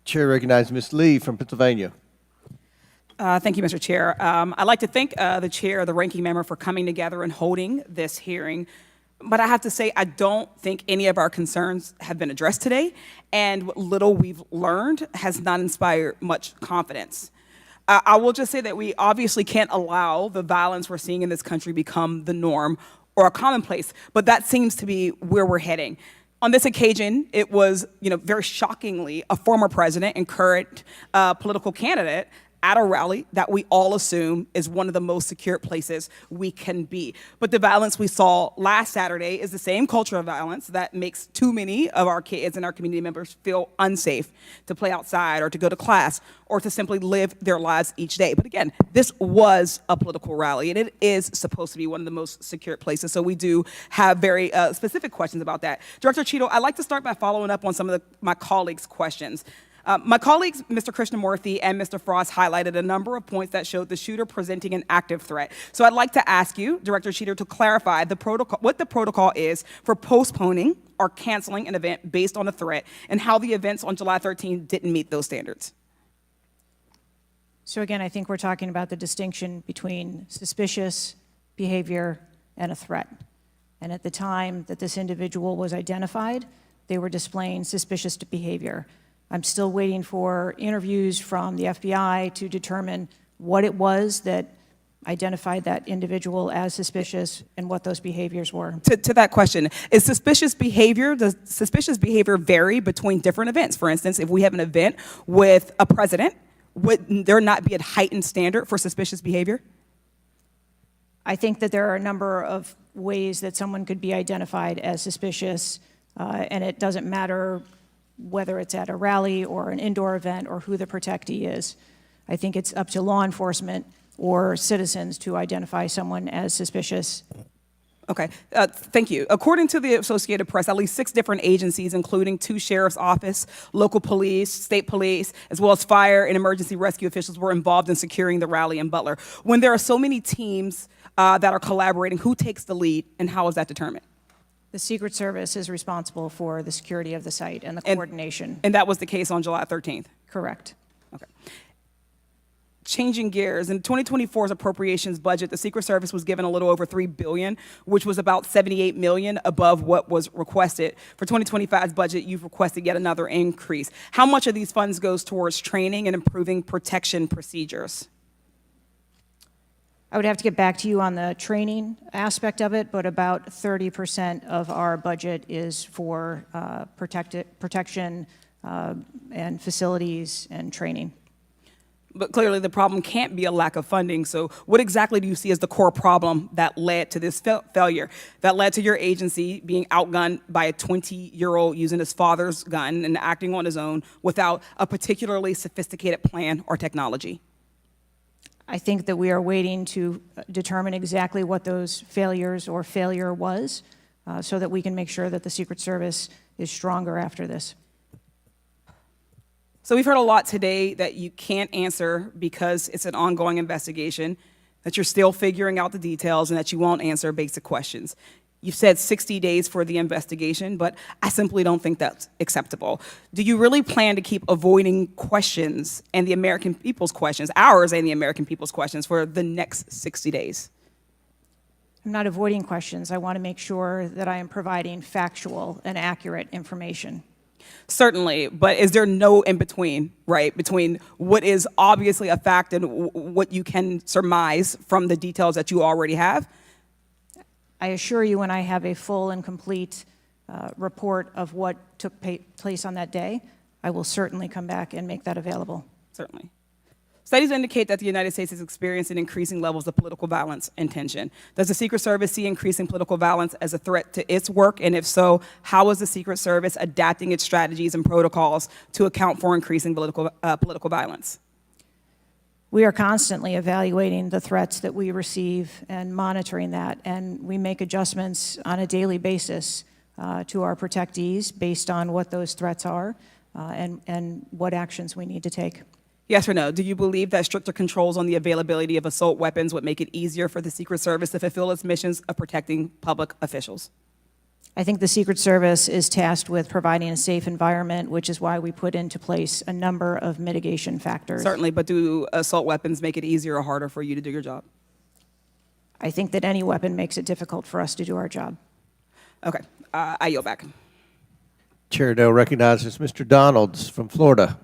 Chair recognizes Ms. Lee from Pennsylvania. Thank you, Mr. Chair. I'd like to thank the chair, the ranking member, for coming together and holding this hearing. But I have to say, I don't think any of our concerns have been addressed today, and what little we've learned has not inspired much confidence. I will just say that we obviously can't allow the violence we're seeing in this country become the norm or a commonplace, but that seems to be where we're heading. On this occasion, it was, very shockingly, a former president and current political candidate at a rally that we all assume is one of the most secure places we can be. But the violence we saw last Saturday is the same culture of violence that makes too many of our kids and our community members feel unsafe to play outside or to go to class or to simply live their lives each day. But again, this was a political rally, and it is supposed to be one of the most secure places, so we do have very specific questions about that. Director Cheatle, I'd like to start by following up on some of my colleagues' questions. My colleagues, Mr. Krishnamurthy and Mr. Frost, highlighted a number of points that showed the shooter presenting an active threat. So I'd like to ask you, Director Cheatle, to clarify what the protocol is for postponing or canceling an event based on a threat, and how the events on July 13th didn't meet those standards. So again, I think we're talking about the distinction between suspicious behavior and a threat. And at the time that this individual was identified, they were displaying suspicious behavior. I'm still waiting for interviews from the FBI to determine what it was that identified that individual as suspicious and what those behaviors were. To that question, does suspicious behavior vary between different events? For instance, if we have an event with a president, would there not be a heightened standard for suspicious behavior? I think that there are a number of ways that someone could be identified as suspicious, and it doesn't matter whether it's at a rally or an indoor event or who the protectee is. I think it's up to law enforcement or citizens to identify someone as suspicious. Okay, thank you. According to the Associated Press, at least 6 different agencies, including 2 sheriff's office, local police, state police, as well as fire and emergency rescue officials, were involved in securing the rally in Butler. When there are so many teams that are collaborating, who takes the lead and how is that determined? The Secret Service is responsible for the security of the site and the coordination. And that was the case on July 13th? Correct. Okay. Changing gears, in 2024's appropriations budget, the Secret Service was given a little over $3 billion, which was about $78 million above what was requested. For 2025's budget, you've requested yet another increase. How much of these funds goes towards training and improving protection procedures? I would have to get back to you on the training aspect of it, but about 30% of our budget is for protection and facilities and training. But clearly the problem can't be a lack of funding, so what exactly do you see as the core problem that led to this failure, that led to your agency being outgunned by a 20-year-old using his father's gun and acting on his own without a particularly sophisticated plan or technology? I think that we are waiting to determine exactly what those failures or failure was so that we can make sure that the Secret Service is stronger after this. So we've heard a lot today that you can't answer because it's an ongoing investigation, that you're still figuring out the details, and that you won't answer basic questions. You've said 60 days for the investigation, but I simply don't think that's acceptable. Do you really plan to keep avoiding questions and the American people's questions, ours and the American people's questions, for the next 60 days? I'm not avoiding questions. I want to make sure that I am providing factual and accurate information. Certainly, but is there no in-between, right, between what is obviously a fact and what you can surmise from the details that you already have? I assure you, when I have a full and complete report of what took place on that day, I will certainly come back and make that available. Certainly. Studies indicate that the United States is experiencing increasing levels of political violence and tension. Does the Secret Service see increasing political violence as a threat to its work? And if so, how is the Secret Service adapting its strategies and protocols to account for increasing political violence? We are constantly evaluating the threats that we receive and monitoring that, and we make adjustments on a daily basis to our protectees based on what those threats are and what actions we need to take. Yes or no? Do you believe that stricter controls on the availability of assault weapons would make it easier for the Secret Service to fulfill its missions of protecting public officials? I think the Secret Service is tasked with providing a safe environment, which is why we put into place a number of mitigation factors. Certainly, but do assault weapons make it easier or harder for you to do your job? I think that any weapon makes it difficult for us to do our job. Okay, I yield back. Chair now recognizes Mr. Donalds from Florida.